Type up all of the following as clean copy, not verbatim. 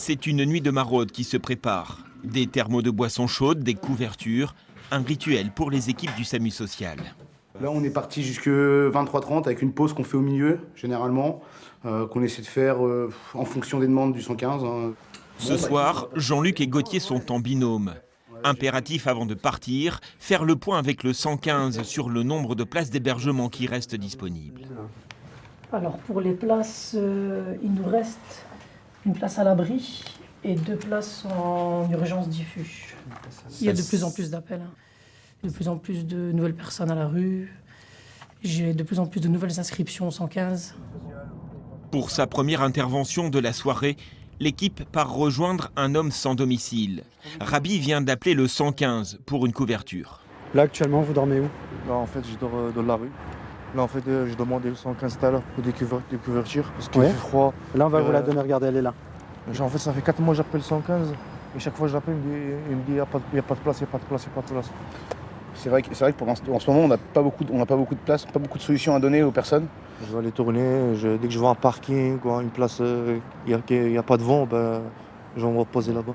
C'est une nuit de maraude qui se prépare. Des thermos de boissons chaudes, des couvertures, un rituel pour les équipes du SAMU social. Là, on est parti jusque 23h30 avec une pause qu'on fait au milieu, généralement, qu'on essaie de faire en fonction des demandes du 115. Ce soir, Jean-Luc et Gauthier sont en binôme. Impératif avant de partir, faire le point avec le 115 sur le nombre de places d'hébergement qui restent disponibles. Alors pour les places, il nous reste une place à l'abri et 2 places en urgence diffuse. Il y a de plus en plus d'appels, de plus en plus de nouvelles personnes à la rue. J'ai de plus en plus de nouvelles inscriptions au 115. Pour sa première intervention de la soirée, l'équipe part rejoindre un homme sans domicile. Rabi vient d'appeler le 115 pour une couverture. Là, actuellement, vous dormez où? Là, en fait, je dors dans la rue. Là, en fait, je demande le 115 tout à l'heure pour des couvertures parce qu'il fait froid. Là, on va vous la donner, regardez, elle est là. En fait, ça fait 4 mois que j'appelle 115 et chaque fois que j'appelle, il me dit il n'y a pas de place, il n'y a pas de place, il n'y a pas de place. C'est vrai que pour en ce moment, on n'a pas beaucoup de place, pas beaucoup de solutions à donner aux personnes. Je vais aller tourner, dès que je vois un parking, une place, il n'y a pas de vent, je vais me reposer là-bas.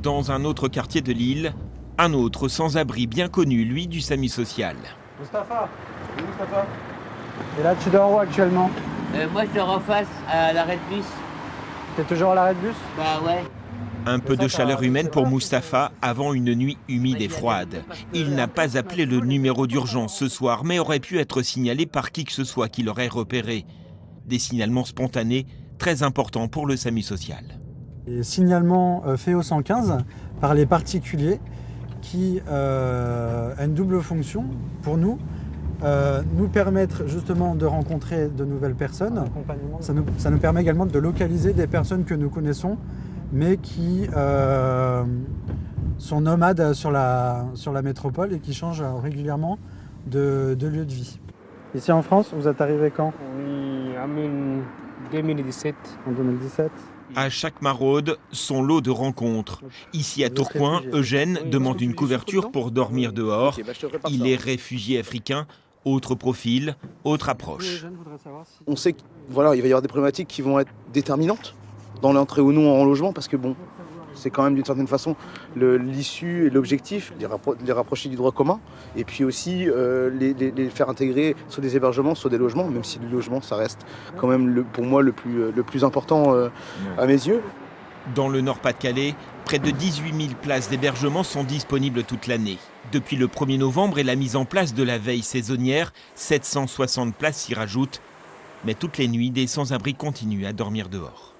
Dans un autre quartier de Lille, un autre sans-abri bien connu, lui, du SAMU social. Mustapha. Et là, tu dors où actuellement? Moi, je dors en face, à l'arrêt de bus. T'es toujours à l'arrêt de bus? Bah ouais. Un peu de chaleur humaine pour Mustapha avant une nuit humide et froide. Il n'a pas appelé le numéro d'urgence ce soir, mais aurait pu être signalé par qui que ce soit qui l'aurait repéré. Des signalements spontanés, très importants pour le SAMU social. Les signalements faits au 115 par les particuliers qui a une double fonction pour nous. Nous permettre justement de rencontrer de nouvelles personnes. Ça nous permet également de localiser des personnes que nous connaissons, mais qui sont nomades sur la métropole et qui changent régulièrement de lieu de vie. Ici en France, vous êtes arrivé quand? Oui, en 2017. En 2017. À chaque maraude, son lot de rencontres. Ici à Tourcoing, Eugène demande une couverture pour dormir dehors. Il est réfugié africain. Autre profil, autre approche. On sait qu'il va y avoir des problématiques qui vont être déterminantes dans l'entrée ou non en logement, parce que c'est quand même d'une certaine façon l'issue et l'objectif, les rapprocher du droit commun, et puis aussi les faire intégrer sur des hébergements, sur des logements, même si le logement, ça reste quand même pour moi le plus important à mes yeux. Dans le Nord-Pas-de-Calais, près de 18 000 places d'hébergement sont disponibles toute l'année. Depuis le 1er novembre et la mise en place de la veille saisonnière, 760 places s'y rajoutent. Mais toutes les nuits, des sans-abri continuent à dormir dehors.